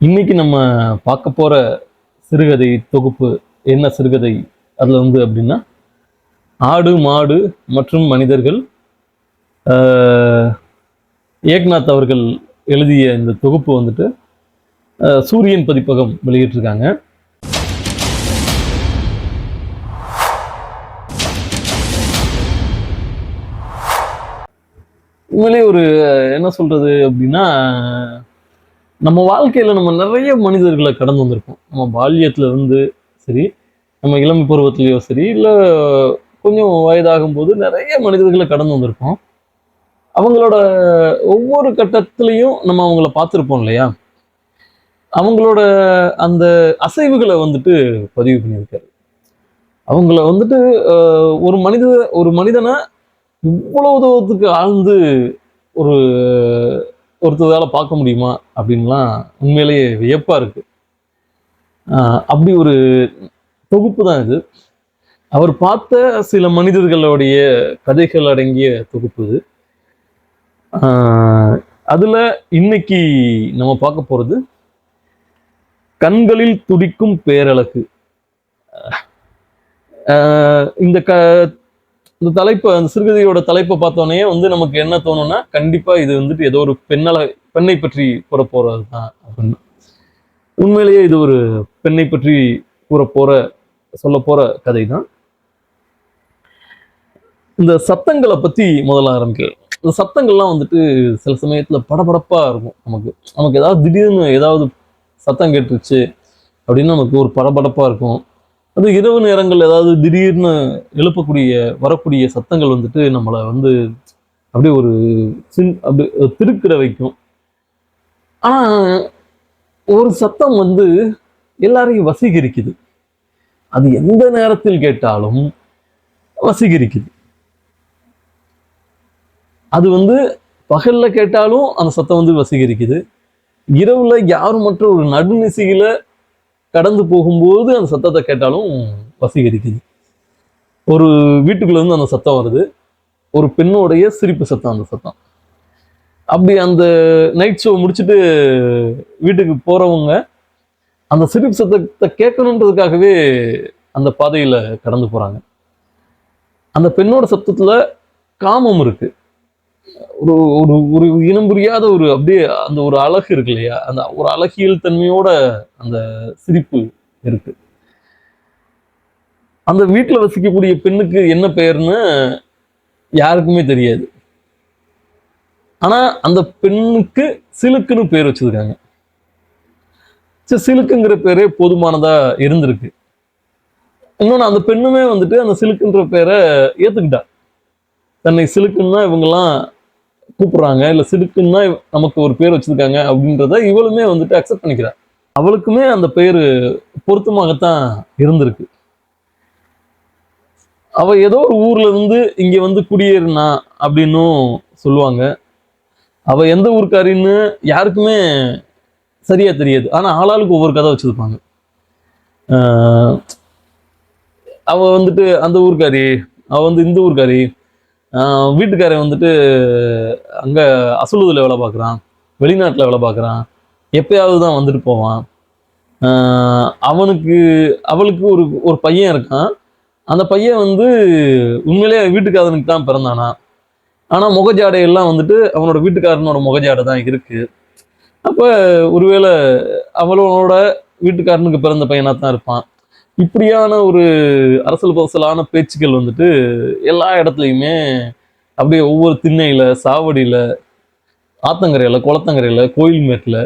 இன்னைக்கு நம்ம பார்க்க போற சிறுகதை தொகுப்பு என்ன சிறுகதை அதுல அப்படின்னா ஆடு மாடு மற்றும் மனிதர்கள். ஏக்நாத் அவர்கள் எழுதிய இந்த தொகுப்பு சூரியன் பதிப்பகம் வெளியிட்டிருக்காங்க. உண்மையிலே ஒரு என்ன சொல்றது அப்படின்னா, நம்ம வாழ்க்கையில நம்ம நிறைய மனிதர்களை கடந்து வந்திருக்கோம். நம்ம பால்யத்துல இருந்து சரி, நம்ம இளமை பருவத்திலேயோ சரி, இல்லை கொஞ்சம் வயதாகும் போது நிறைய மனிதர்களை கடந்து வந்திருக்கோம். அவங்களோட ஒவ்வொரு கட்டத்திலையும் நம்ம அவங்கள பார்த்துருப்போம் இல்லையா? அவங்களோட அந்த அசைவுகளை பதிவு பண்ணியிருக்காரு. அவங்கள ஒரு மனிதனை இவ்வளவு தூரத்துக்கு ஆழ்ந்து ஒரு ஒருத்தரால பார்க்க முடியுமா அப்படின்லாம் உண்மையிலேயே வியப்பா இருக்கு. அப்படி ஒரு தொகுப்பு தான் இது. அவர் பார்த்த சில மனிதர்களுடைய கதைகள் அடங்கிய தொகுப்பு இது. அதுல இன்னைக்கு நம்ம பார்க்க போறது கண்களில் துடிக்கும் பேரழகு. இந்த தலைப்பு, அந்த சிறுகதையோட தலைப்பை பார்த்தோன்னே நமக்கு என்ன தோணும்னா, கண்டிப்பா இது ஏதோ ஒரு பெண்ணை பற்றி கூற போறது தான் அப்படின்னு. உண்மையிலேயே இது ஒரு பெண்ணை பற்றி சொல்ல போற கதை தான். இந்த சத்தங்களை பத்தி முதல்ல ஆரம்பிக்கிறேன். இந்த சத்தங்கள்லாம் சில சமயத்துல படபடப்பா இருக்கும். நமக்கு ஏதாவது திடீர்னு ஏதாவது சத்தம் கேட்டுருச்சு அப்படின்னு நமக்கு ஒரு படபடப்பா இருக்கும். அது இரவு நேரங்கள் ஏதாவது திடீர்னு வரக்கூடிய சத்தங்கள் நம்மளை அப்படியே ஒரு திருக்கிட வைக்கும். ஆனா ஒரு சத்தம் எல்லாரையும் வசீகரிக்குது. அது எந்த நேரத்தில் கேட்டாலும் வசீகரிக்குது. அது பகல்ல கேட்டாலும் அந்த சத்தம் வசீகரிக்குது. இரவுல யாரும் மற்ற ஒரு நடுநிசையில கடந்து போகும்போது அந்த சத்தத்தை கேட்டாலும் வசீகரிக்குது. ஒரு வீட்டுக்குள்ள அந்த சத்தம் வருது. ஒரு பெண்ணோடைய சிரிப்பு சத்தம். அந்த சத்தம் அப்படி அந்த நைட் ஷோ முடிச்சுட்டு வீட்டுக்கு போறவங்க அந்த சிரிப்பு சத்தத்தை கேட்கணுன்றதுக்காகவே அந்த பாதையில கடந்து போறாங்க. அந்த பெண்ணோட சத்தத்துல காமம் இருக்கு. ஒரு ஒரு ஒரு இனம் புரியாத ஒரு அப்படியே அந்த ஒரு அழகு இருக்கு இல்லையா? அந்த ஒரு அழகியல் தன்மையோட அந்த சிரிப்பு இருக்கு. அந்த வீட்டுல வசிக்கக்கூடிய பெண்ணுக்கு என்ன பெயர்னு யாருக்குமே தெரியாது. ஆனா அந்த பெண்ணுக்கு சிலுக்குன்னு பேர் வச்சிருக்காங்க. சிலுக்குங்கிற பேரே போதுமானதா இருந்திருக்கு. இன்னொன்னு, அந்த பெண்ணுமே அந்த சிலுக்குன்ற பேரை ஏத்துக்கிட்டா. தன்னை சிலுக்குன்னா இவங்கெல்லாம் கூப்பிடுறாங்க, இல்ல சிலுக்குன்னா நமக்கு ஒரு பேர் வச்சிருக்காங்க அப்படின்றத இவளுமே அக்செப்ட் பண்ணிக்கிறா. அவளுக்குமே அந்த பெயரு பொருத்தமாகத்தான் இருந்திருக்கு. அவ ஏதோ ஒரு ஊர்ல இருந்து இங்க குடியேறினா அப்படின்னும் சொல்லுவாங்க. அவ எந்த ஊருக்காரின்னு யாருக்குமே சரியா தெரியாது. ஆனா ஆளாளுக்கு ஒவ்வொரு கதை வச்சிருப்பாங்க. அவ அந்த ஊருக்காரி, அவ இந்த ஊருக்காரி, வீட்டுக்காரன் அங்க அசலுதுல வேலை பார்க்குறான், வெளிநாட்டுல வேலை பார்க்குறான், எப்பயாவது தான் வந்துட்டு போவான். அவளுக்கு ஒரு ஒரு பையன் இருக்கான். அந்த பையன் உண்மையிலேயே வீட்டுக்காரனுக்கு தான் பிறந்தானா. ஆனா முகஜாடையெல்லாம் அவனோட வீட்டுக்காரனோட முகஜாடை தான் இருக்கு. அப்ப ஒருவேளை அவளோட வீட்டுக்காரனுக்கு பிறந்த பையனா தான் இருப்பான். இப்படியான ஒரு அரசல் பரசலான பேச்சுக்கள் எல்லா இடத்துலையுமே அப்படியே ஒவ்வொரு திண்ணையில, சாவடியில, ஆத்தங்கரையில, குளத்தங்கரையில, கோயில் மேட்டுல,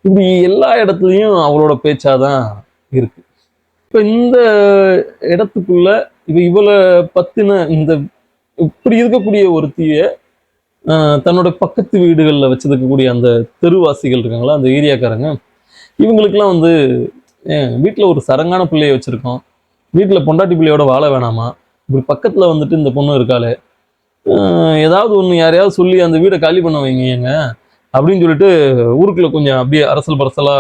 இப்படி எல்லா இடத்துலையும் அவளோட பேச்சாதான் இருக்கு. இப்ப இந்த இடத்துக்குள்ள இவளை பத்தின இந்த இப்படி இருக்கக்கூடிய ஒருத்திய தன்னோட பக்கத்து வீடுகளில் வச்சிருக்கக்கூடிய அந்த தெருவாசிகள் இருக்காங்களா, அந்த ஏரியாக்காரங்க, இவங்களுக்கெல்லாம் வீட்டில் ஒரு சரங்கான பிள்ளைய வச்சிருக்கோம், வீட்டில் பொண்டாட்டி பிள்ளையோட வாழ வேணாமா, இப்படி பக்கத்தில் இந்த பொண்ணு இருக்காளே, ஏதாவது ஒன்று யாரையாவது சொல்லி அந்த வீடை காலி பண்ண வைங்க அப்படின்னு சொல்லிட்டு ஊருக்குள்ள கொஞ்சம் அப்படியே அரசல் பரசலா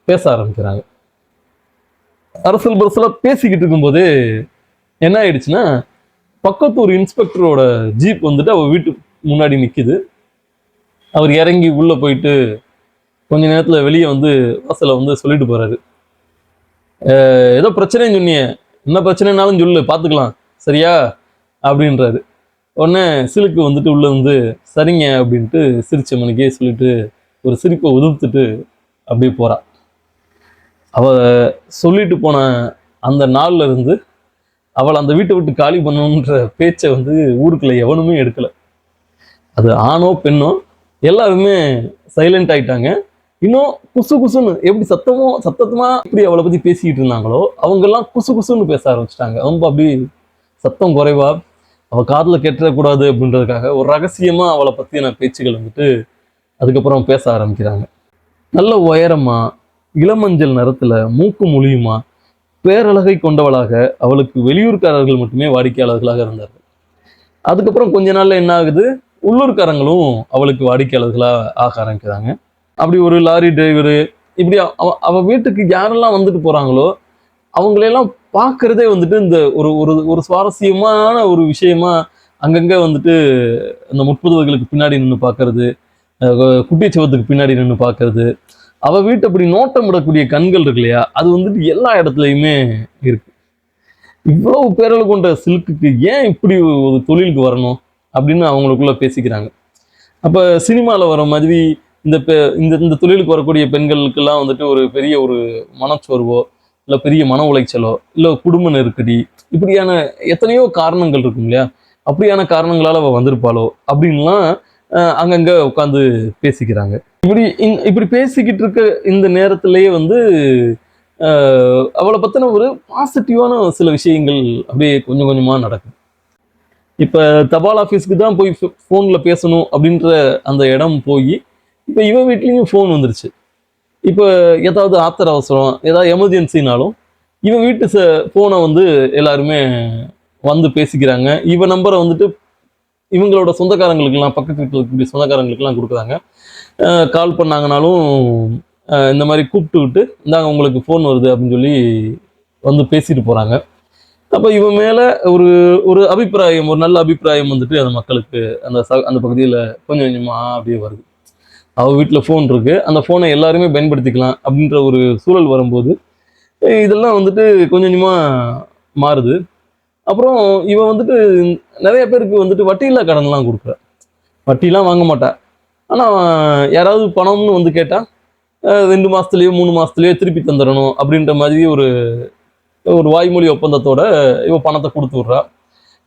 பேச ஆரம்பிக்கிறாங்க. அரசல் பரசலா பேசிக்கிட்டு இருக்கும்போது என்ன ஆயிடுச்சுன்னா, பக்கத்து ஒரு இன்ஸ்பெக்டரோட ஜீப் அவ வீட்டு முன்னாடி நிக்குது. அவர் இறங்கி உள்ள போயிட்டு கொஞ்ச நேரத்துல வெளியே வந்து வாசல்ல வந்து சொல்லிட்டு போறாரு. ஏதோ பிரச்சனைன்னு சொன்னியே, என்ன பிரச்சனைனாலும் சொல்லு பார்த்துக்கலாம் சரியா அப்படின்றாரு. உடனே சிலுக்கு வந்துட்டு உள்ள வந்து சரிங்க அப்படின்ட்டு சிரிச்ச மணிக்கே சொல்லிட்டு ஒரு சிரிப்பை உதிர்த்துட்டு அப்படியே போறா. அவ சொல்லிட்டு போன அந்த நாள்ல இருந்து அவள் அந்த வீட்டை விட்டு காலி பண்ணணுன்ற பேச்சை வந்து ஊருக்குள்ள எவனுமே எடுக்கல. அது ஆணோ பெண்ணோ எல்லாருமே சைலண்ட் ஆயிட்டாங்க. இன்னும் குசு குசுன்னு எப்படி சத்தமா எப்படி அவளை பத்தி பேசிக்கிட்டு இருந்தாங்களோ அவங்க எல்லாம் குசு குசுன்னு பேச ஆரம்பிச்சிட்டாங்க. ரொம்ப அப்படி சத்தம் குறைவா அவ காதுல கெட்டக்கூடாது அப்படின்றதுக்காக ஒரு ரகசியமா அவளை பத்தின பேச்சுகள் வந்துட்டு அதுக்கப்புறம் பேச ஆரம்பிக்கிறாங்க. நல்ல உயரமா, இளமஞ்சள் நிறத்துல, மூக்கு மொழியுமா, பேரழகை கொண்டவளாக அவளுக்கு வெளியூர்காரர்கள் மட்டுமே வாடிக்கையாளர்களாக இருந்தார்கள். அதுக்கப்புறம் கொஞ்ச நாள்ல என்ன ஆகுது, உள்ளூர்காரங்களும் அவளுக்கு வாடிக்கையாளர்களா ஆக ஆரம்பிக்கிறாங்க. அப்படி ஒரு லாரி டிரைவரு இப்படி அவ வீட்டுக்கு யாரெல்லாம் வந்துட்டு போறாங்களோ அவங்களையெல்லாம் பார்க்கறதே வந்துட்டு இந்த ஒரு ஒரு ஒரு சுவாரஸ்யமான ஒரு விஷயமா அங்கங்க வந்துட்டு இந்த முற்புதல்களுக்கு பின்னாடி நின்று பார்க்கறது, குட்டிச்சவத்துக்கு பின்னாடி நின்று பார்க்கறது, அவ வீட்டை அப்படி நோட்டம் விடக்கூடிய கண்கள் இருக்கு இல்லையா, அது வந்துட்டு எல்லா இடத்துலையுமே இருக்கு. இவ்வளவு பேரல் கொண்ட சில்க்குக்கு ஏன் இப்படி ஒரு தொழிலுக்கு வரணும் அப்படின்னு அவங்களுக்குள்ள பேசிக்கிறாங்க. அப்ப சினிமால வர மாதிரி இந்த இந்த இந்த தொழிலுக்கு வரக்கூடிய பெண்களுக்கெல்லாம் வந்துட்டு ஒரு பெரிய ஒரு மனச்சோர்வோ இல்லை பெரிய மன உளைச்சலோ இல்லை குடும்ப நெருக்கடி இப்படியான எத்தனையோ காரணங்கள் இருக்கும் இல்லையா, அப்படியான காரணங்களால அவ வந்திருப்பாளோ அப்படின்லாம் அங்கங்க உட்காந்து பேசிக்கிறாங்க. இப்படி பேசிக்கிட்டு இருக்க இந்த நேரத்திலேயே வந்து அவளை பத்தின ஒரு பாசிட்டிவான சில விஷயங்கள் அப்படியே கொஞ்சம் கொஞ்சமா நடக்கும். இப்ப தபால் ஆஃபீஸ்க்கு தான் போய் ஃபோன்ல பேசணும் அப்படின்ற அந்த இடம் போய் இப்போ இவன் வீட்லேயும் ஃபோன் வந்துருச்சு. இப்போ ஏதாவது ஆத்திர அவசரம் ஏதாவது எமர்ஜென்சினாலும் இவன் வீட்டு ஃபோனை வந்து எல்லாருமே வந்து பேசிக்கிறாங்க. இவன் நம்பரை வந்துட்டு இவங்களோட சொந்தக்காரங்களுக்கெல்லாம் பக்கத்து வீட்டில் இருக்கக்கூடிய சொந்தக்காரங்களுக்கெல்லாம் கொடுக்குறாங்க. கால் பண்ணாங்கனாலும் இந்த மாதிரி கூப்பிட்டு விட்டு இந்தாங்க உங்களுக்கு ஃபோன் வருது அப்படின்னு சொல்லி வந்து பேசிட்டு போகிறாங்க. அப்போ இவன் மேலே ஒரு ஒரு அபிப்பிராயம், ஒரு நல்ல அபிப்பிராயம் வந்துட்டு அந்த மக்களுக்கு அந்த பகுதியில் கொஞ்சம் கொஞ்சமாக அப்படியே வருது. அவ வீட்டில் ஃபோன் இருக்கு, அந்த ஃபோனை எல்லாருமே பயன்படுத்திக்கலாம் அப்படின்ற ஒரு சூழல் வரும்போது இதெல்லாம் வந்துட்டு கொஞ்சம் கொஞ்சமாக மாறுது. அப்புறம் இவன் வந்துட்டு நிறைய பேருக்கு வந்துட்டு வட்டியில்லா கடன்லாம் கொடுக்குறா. வட்டிலாம் வாங்க மாட்டா, ஆனால் யாராவது பணம்னு வந்து கேட்டால் 2 மாதத்துலேயோ 3 மாதத்துலேயோ திருப்பி தந்துடணும் அப்படின்ற மாதிரி ஒரு ஒரு வாய்மொழி ஒப்பந்தத்தோட இவன் பணத்தை கொடுத்து விட்றா.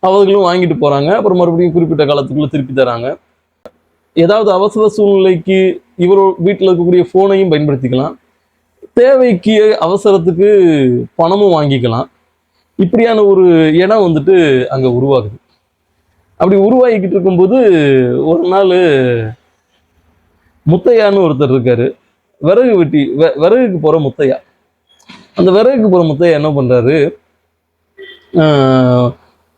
அவர்களும் வாங்கிட்டு போகிறாங்க. அப்புறம் மறுபடியும் குறிப்பிட்ட காலத்துக்குள்ளே திருப்பி தராங்க. ஏதாவது அவசர சூழ்நிலைக்கு இவர் வீட்டில் இருக்கக்கூடிய ஃபோனையும் பயன்படுத்திக்கலாம், தேவைக்கு அவசரத்துக்கு பணமும் வாங்கிக்கலாம். இப்படியான ஒரு இடம் வந்துட்டு அங்கே உருவாகுது. அப்படி உருவாகிக்கிட்டு இருக்கும்போது ஒரு நாள் முத்தையான்னு ஒருத்தர் இருக்காரு, விறகு வெட்டி விறகுக்கு போகிற முத்தையா. அந்த விறகுக்கு போகிற முத்தையா என்ன பண்ணுறாரு,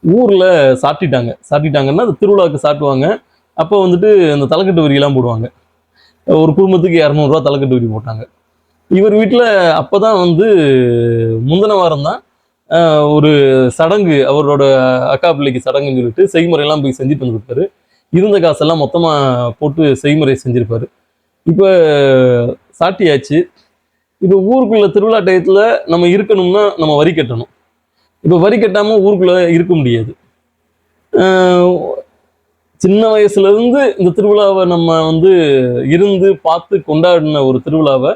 ஊரில் சாட்டிட்டாங்கன்னா அந்த திருவிழாவுக்கு சாட்டுவாங்க. அப்போ வந்துட்டு அந்த தலைக்கட்டு வரியெல்லாம் போடுவாங்க. ஒரு குடும்பத்துக்கு 200 ரூபா தலைக்கட்டு வரி போட்டாங்க. இவர் வீட்டில் அப்போ தான் வந்து முந்தின வாரம் தான் ஒரு சடங்கு, அவரோட அக்கா பிள்ளைக்கு சடங்குன்னு சொல்லிட்டு செய்முறையெல்லாம் போய் செஞ்சுட்டு வந்துருப்பாரு. இருந்த காசெல்லாம் மொத்தமாக போட்டு செய்முறை செஞ்சுருப்பாரு. இப்போ சாட்டியாச்சு. இப்போ ஊருக்குள்ள திருவிழா டயத்தில் நம்ம இருக்கணும்னா நம்ம வரி கட்டணும். இப்போ வரி கட்டாமல் ஊருக்குள்ளே இருக்க முடியாது. சின்ன வயசுல இருந்து இந்த திருவிழாவை நம்ம வந்து இருந்து பார்த்து கொண்டாடின ஒரு திருவிழாவை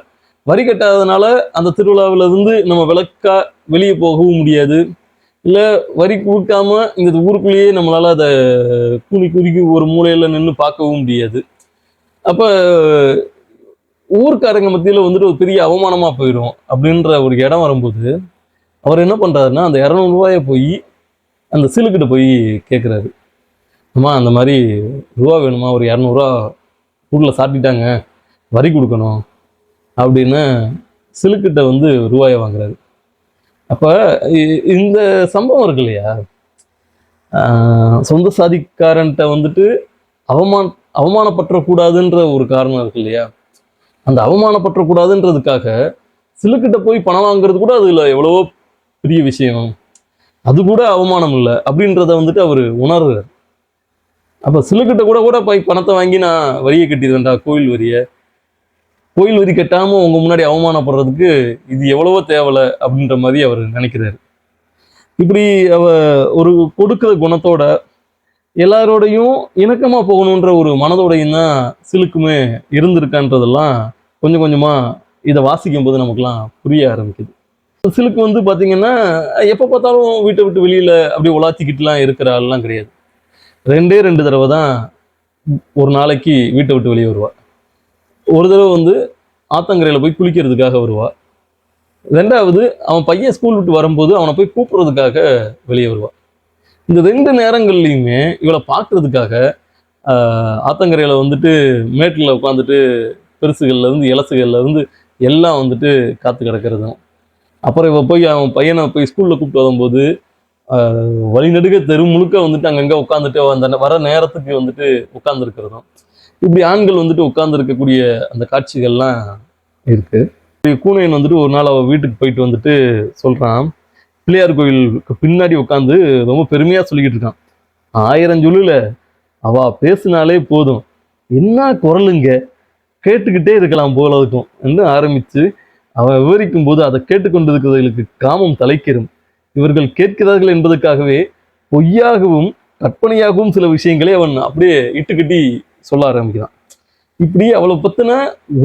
வரி கட்டாததுனால அந்த திருவிழாவில இருந்து நம்ம விளக்கா வெளியே போகவும் முடியாது, இல்லை வரி கொடுக்காம இந்த ஊருக்குள்ளேயே நம்மளால அதை குறுக்கி ஒரு மூலையில நின்று பார்க்கவும் முடியாது. அப்ப ஊர்க்காரங்க மத்தியில வந்துட்டு ஒரு பெரிய அவமானமா போயிடும். அப்படின்ற ஒரு இடம் வரும்போது அவர் என்ன பண்றாருன்னா அந்த 200 ரூபாயை போய் அந்த சிலுக்கிட்ட போய் கேட்குறாரு. அம்மா அந்த மாதிரி ரூபா வேணுமா, ஒரு 200 ரூபா ஊரில் சாட்டிட்டாங்க, வரி கொடுக்கணும் அப்படின்னு சிலுக்கிட்ட வந்து ரூபாயை வாங்குறாரு. அப்போ இந்த சம்பவம் இருக்கு இல்லையா, சொந்த சாதிக்காரன்ட்ட வந்துட்டு அவமானப்பற்றக்கூடாதுன்ற ஒரு காரணம் இருக்கு இல்லையா, அந்த அவமானப்பற்றக்கூடாதுன்றதுக்காக சிலுக்கிட்ட போய் பணம் வாங்குறது கூட அதுல எவ்வளவோ பெரிய விஷயம், அது கூட அவமானம் இல்லை அப்படின்றத வந்துட்டு அவர் உணர்றார். அப்ப சிலுக்கிட்ட கூட போய் பணத்தை வாங்கி நான் வரியை கட்டிடுவேன்டா, கோயில் வரிய, கோயில் வரி கட்டாம உங்க முன்னாடி அவமானப்படுறதுக்கு இது எவ்வளவோ தேவலை அப்படின்ற மாதிரி அவர் நினைக்கிறாரு. இப்படி அவ ஒரு கொடுக்கிற குணத்தோட எல்லாரோடையும் இணக்கமா போகணுன்ற ஒரு மனதோடையும் தான் சிலுக்குமே இருந்திருக்கான்றதெல்லாம் கொஞ்சம் கொஞ்சமா இதை வாசிக்கும் போது நமக்குலாம் புரிய ஆரம்பிக்குது. சிலுக்கு வந்து பாத்தீங்கன்னா எப்ப பார்த்தாலும் வீட்டை விட்டு வெளியில அப்படி உலாத்திக்கிட்டுலாம் இருக்கிற ஆள்லாம் கிடையாது. 2 தடவை தான் ஒரு நாளைக்கு வீட்டை விட்டு வெளியே வருவா. ஒரு தடவை வந்து ஆத்தங்கரையில போய் குளிக்கிறதுக்காக வருவா. 2வது அவன் பையன் ஸ்கூல் விட்டு வரும்போது அவனை போய் கூப்பிடுறதுக்காக வெளியே வருவா. இந்த 2 நேரங்கள்லையுமே இவளை பார்க்கறதுக்காக ஆத்தங்கரையில வந்துட்டு மேட்டில் உட்காந்துட்டு பெருசுகள்ல இருந்து இலசுகள்ல இருந்து எல்லாம் வந்துட்டு காத்து கிடக்கிறதும். அப்புறம் இவ போய் அவன் பையனை போய் ஸ்கூல்ல கூப்பிட்டு வரும்போது வழிநடுக தெரு முழுக்க வந்துட்டு அங்கங்க உட்காந்துட்டு அந்த வர நேரத்துக்கு வந்துட்டு உட்கார்ந்து இருக்கிறதும். இப்படி ஆண்கள் வந்துட்டு உட்கார்ந்து இருக்கக்கூடிய அந்த காட்சிகள்லாம் இருக்கு. கூனையன் வந்துட்டு ஒரு நாள் அவ வீட்டுக்கு போயிட்டு வந்துட்டு சொல்றான், பிள்ளையார் கோயிலுக்கு பின்னாடி உட்காந்து ரொம்ப பெருமையா சொல்லிக்கிட்டு இருக்கான். 1000 சொல்லுல அவ பேசினாலே போதும், என்ன குரலுங்க, கேட்டுக்கிட்டே இருக்கலாம் போல இருக்கும் என்று ஆரம்பிச்சு அவன் விவரிக்கும் போது அதை கேட்டுக்கொண்டிருக்கிறவர்களுக்கு காமம் தலைக்கிறோம். இவர்கள் கேட்கிறார்கள் என்பதற்காகவே பொய்யாகவும் கற்பனையாகவும் சில விஷயங்களே அவன் அப்படியே இட்டுக்கட்டி சொல்ல ஆரம்பிக்கிறான். இப்படி அவளை பத்தின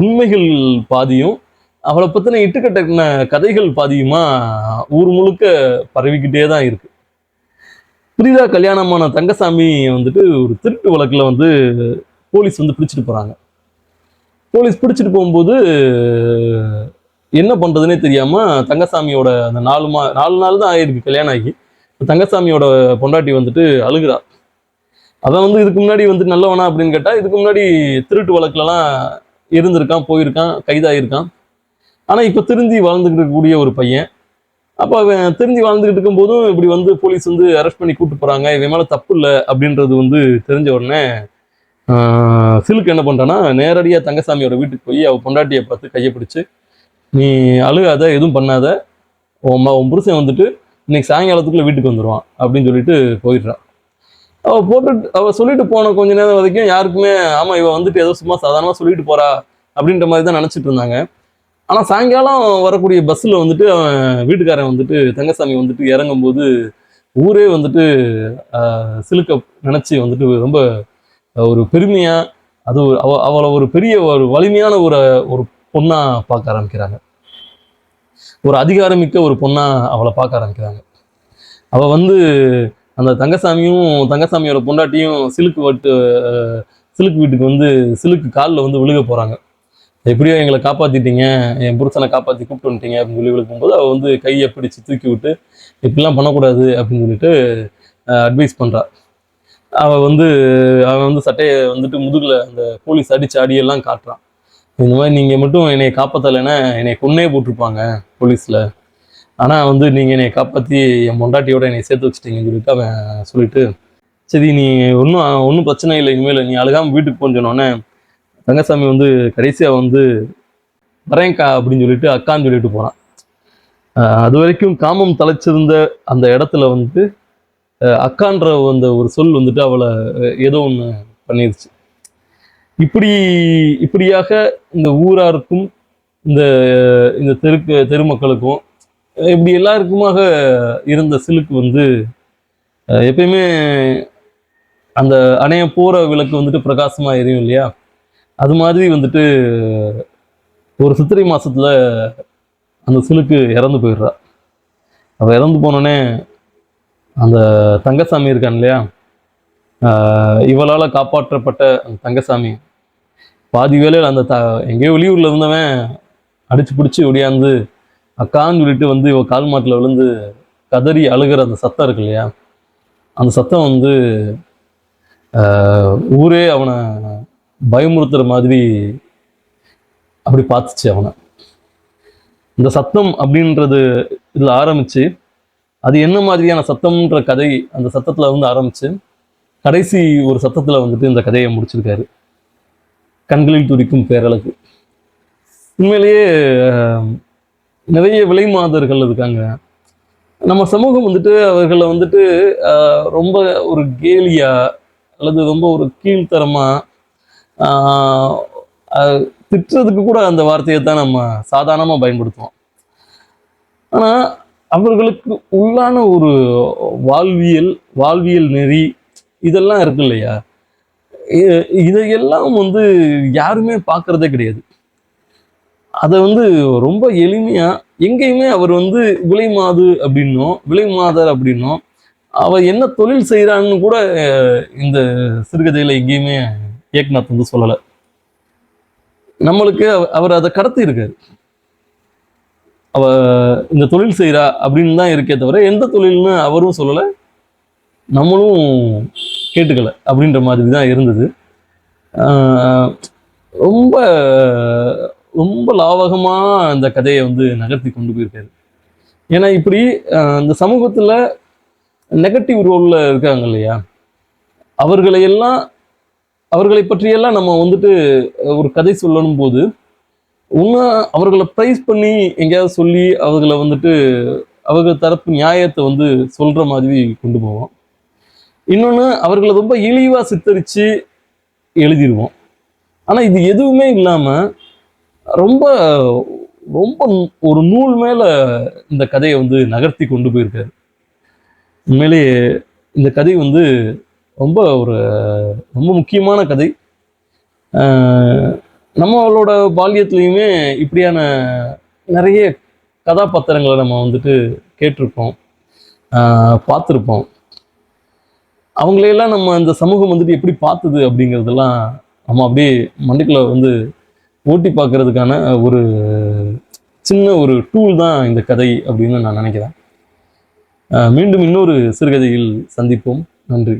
உண்மைகள் பாதியும் அவளை பத்தின இட்டுக்கட்டின கதைகள் பாதியுமா ஊர் முழுக்க பரவிக்கிட்டே தான் இருக்கு. புதிதா கல்யாணமான தங்கசாமி வந்துட்டு ஒரு திருட்டு வழக்குல வந்து போலீஸ் வந்து பிடிச்சிட்டு போறாங்க. போலீஸ் பிடிச்சிட்டு போகும்போது என்ன பண்றதுன்னே தெரியாம தங்கசாமியோட அந்த 4 நாள் தான் ஆயிருக்கு கல்யாணம் ஆகி. தங்கசாமியோட பொண்டாட்டி வந்துட்டு அழுகிறா. அதான் வந்து இதுக்கு முன்னாடி வந்து நல்லவனா அப்படின்னு கேட்டா, இதுக்கு முன்னாடி திருட்டு வழக்குலலாம் இருந்திருக்கான், போயிருக்கான், கைதாயிருக்கான். ஆனா இப்ப திருந்தி வாழ்ந்துகிட்டு இருக்கக்கூடிய ஒரு பையன். அப்ப அவன் திருந்தி வாழ்ந்துகிட்டு இருக்கும் போதும் இப்படி வந்து போலீஸ் வந்து அரெஸ்ட் பண்ணி கூட்டு போறாங்க, இவன் மேல தப்பு இல்லை அப்படின்றது வந்து தெரிஞ்ச உடனே சிலுக்கு என்ன பண்றான்னா, நேரடியா தங்கசாமியோட வீட்டுக்கு போய் அவ பொண்டாட்டியை பார்த்து கையை பிடிச்சு, நீ அழுகாத, எதுவும் பண்ணாத, உன் புருஷன் வந்துட்டு இன்னைக்கு சாயங்காலத்துக்குள்ள வீட்டுக்கு வந்துடுவான் அப்படின்னு சொல்லிட்டு போயிடுறான். அவ சொல்லிட்டு போன கொஞ்ச நேரம் வரைக்கும் யாருக்குமே ஆமா இவ வந்துட்டு ஏதோ சும்மா சாதாரணமா சொல்லிட்டு போறா அப்படின்ற மாதிரி தான் நினைச்சிட்டு இருந்தாங்க. ஆனா சாயங்காலம் வரக்கூடிய பஸ்ல வந்துட்டு அவன் வீட்டுக்காரன் வந்துட்டு தங்கசாமி வந்துட்டு இறங்கும் போது ஊரே வந்துட்டு சிலுக்க நினைச்சு வந்துட்டு ரொம்ப ஒரு பெருமையா, அது அவளை ஒரு பெரிய ஒரு வலிமையான ஒரு ஒரு பொண்ணா பார்க்க ஆரம்பிக்கிறாங்க. ஒரு அதிகாரமிக்க ஒரு பொண்ணா அவளை பார்க்க ஆரம்பிக்கிறாங்க. அவ வந்து அந்த தங்கசாமியோட பொண்டாட்டியும் சிலுக்கு வீட்டுக்கு வந்து சிலுக்கு காலில் வந்து விழுக போறாங்க. எப்படியோ எங்களை காப்பாத்திட்டீங்க, என் புருஷனை காப்பாத்தி கூப்பிட்டு வந்துட்டீங்க அப்படின்னு சொல்லி விழுக்கும்போது அவ வந்து கையை பிடிச்சு தூக்கி விட்டு இப்படிலாம் பண்ணக்கூடாது அப்படின்னு சொல்லிட்டு அட்வைஸ் பண்றா. அவன் வந்து சட்டையை வந்துட்டு முதுகுல அந்த போலீஸ் அடிச்சு அடியெல்லாம் காட்டுறான். இந்த மாதிரி நீங்க மட்டும் என்னை காப்பாத்தலைன்னா என்னை கொன்னே போட்டிருப்பாங்க போலீஸ்ல. ஆனா வந்து நீங்க என்னை காப்பாத்தி என் பொண்டாட்டியோட என்னை சேர்த்து வச்சுட்டீங்கன்னு சொல்லிட்டு அவன் சொல்லிட்டு, சரி நீ ஒன்றும் பிரச்சனை இல்லை, இனிமேல் நீ அழுகாம வீட்டுக்கு போன்னு சொன்னோன்னே தங்கசாமி வந்து கடைசியா வந்து வரேன்க்கா அப்படின்னு சொல்லிட்டு அக்கான்னு சொல்லிட்டு போறான். அது வரைக்கும் காமம் தலைச்சிருந்த அந்த இடத்துல வந்து அக்கான்ற அந்த ஒரு சொல் வந்துட்டு அவளை ஏதோ ஒன்று பண்ணிருச்சு. இப்படியாக இந்த ஊராருக்கும் இந்த இந்த தெருமக்களுக்கும் இப்படி எல்லாருக்குமாக இருந்த சிலுக்கு வந்து எப்பயுமே அந்த அணைய போற விளக்கு வந்துட்டு பிரகாசமா எரியும் இல்லையா, அது மாதிரி வந்துட்டு ஒரு சித்திரை மாசத்துல அந்த சிலுக்கு இறந்து போயிடுறா. அவ இறந்து போனோடனே அந்த தங்கசாமி இருக்கான் இல்லையா, இவளால காப்பாற்றப்பட்ட அந்த தங்கசாமி பாதி வேலையில் அந்த எங்கேயோ வெளியூர்ல இருந்தவன் அடிச்சு பிடிச்சி ஒடியாந்து அக்கான்னு சொல்லிட்டு வந்து இவ கால் மாட்டில் விழுந்து கதறி அழுகிற அந்த சத்தம் இருக்கு இல்லையா, அந்த சத்தம் வந்து ஊரே அவனை பயமுறுத்துற மாதிரி அப்படி பார்த்துச்சு அவனை. இந்த சத்தம் அப்படின்றது இதுல ஆரம்பிச்சு அது என்ன மாதிரியான சத்தம்ன்ற கதை அந்த சத்தத்துல வந்து ஆரம்பிச்சு கடைசி ஒரு சத்தத்துல வந்துட்டு இந்த கதையை முடிச்சிருக்காரு. கண்களில் துடிக்கும் பேரழகு. உண்மையிலேயே நிறைய விலை மாதர்கள் இருக்காங்க. நம்ம சமூகம் வந்துட்டு அவர்களை வந்துட்டு ரொம்ப ஒரு கேலியா அல்லது ரொம்ப ஒரு கீழ்த்தரமா திட்டுறதுக்கு கூட அந்த வார்த்தையை தான் நம்ம சாதாரணமா பயன்படுத்துவோம். ஆனா அவர்களுக்கு உள்ளான ஒரு வாழ்வியல் வாழ்வியல் நெறி இதெல்லாம் இருக்கு இல்லையா, இதையெல்லாம் வந்து யாருமே பார்க்கறதே கிடையாது. அதை வந்து ரொம்ப எளிமையா எங்கேயுமே அவர் வந்து விலை மாது அப்படின்னும் விலை மாதர் அப்படின்னும் அவ என்ன தொழில் செய்யறான்னு கூட இந்த சிறுகதையில எங்கேயுமே ஏக்நாத் வந்து சொல்லல. நம்மளுக்கு அவர் அதை கடத்தி இருக்காரு. அவ இந்த தொழில் செய்யறா அப்படின்னு தான் இருக்கே தவிர எந்த தொழில்னு அவரும் சொல்லல, நம்மளும் கேட்டுக்கல அப்படின்ற மாதிரி தான் இருந்தது. ரொம்ப ரொம்ப லாவகமா அந்த கதையை வந்து நகர்த்தி கொண்டு போயிருக்காரு. ஏன்னா இப்படி இந்த சமூகத்துல நெகட்டிவ் ரோல்ல இருக்காங்க இல்லையா, அவர்களையெல்லாம் அவர்களை பற்றியெல்லாம் நம்ம வந்துட்டு ஒரு கதை சொல்லணும் போது இன்னும் அவர்களை ப்ரைஸ் பண்ணி எங்கேயாவது சொல்லி அவர்களை வந்துட்டு அவர்கள் தரப்பு நியாயத்தை வந்து சொல்ற மாதிரி கொண்டு போவோம். இன்னொன்று அவர்களை ரொம்ப இழிவா சித்தரிச்சு எழுதிடுவோம். ஆனா இது எதுவுமே இல்லாம ரொம்ப ரொம்ப ஒரு நூல் மேல இந்த கதையை வந்து நகர்த்தி கொண்டு போயிருக்காரு. உண்மையிலேயே இந்த கதை வந்து ரொம்ப ஒரு ரொம்ப முக்கியமான கதை. நம்மளோட பால்யத்துலேயுமே இப்படியான நிறைய கதாபாத்திரங்களை நம்ம வந்துட்டு கேட்டிருப்போம், பார்த்துருப்போம். அவங்களையெல்லாம் நம்ம இந்த சமூகம் வந்துட்டு எப்படி பார்த்தது அப்படிங்கிறதெல்லாம் நம்ம அப்படியே மண்டைக்குள்ள வந்து ஓட்டி பார்க்கறதுக்கான ஒரு சின்ன ஒரு டூல் தான் இந்த கதை அப்படின்னு நான் நினைக்கிறேன். மீண்டும் இன்னொரு சிறுகதையில் சந்திப்போம். நன்றி.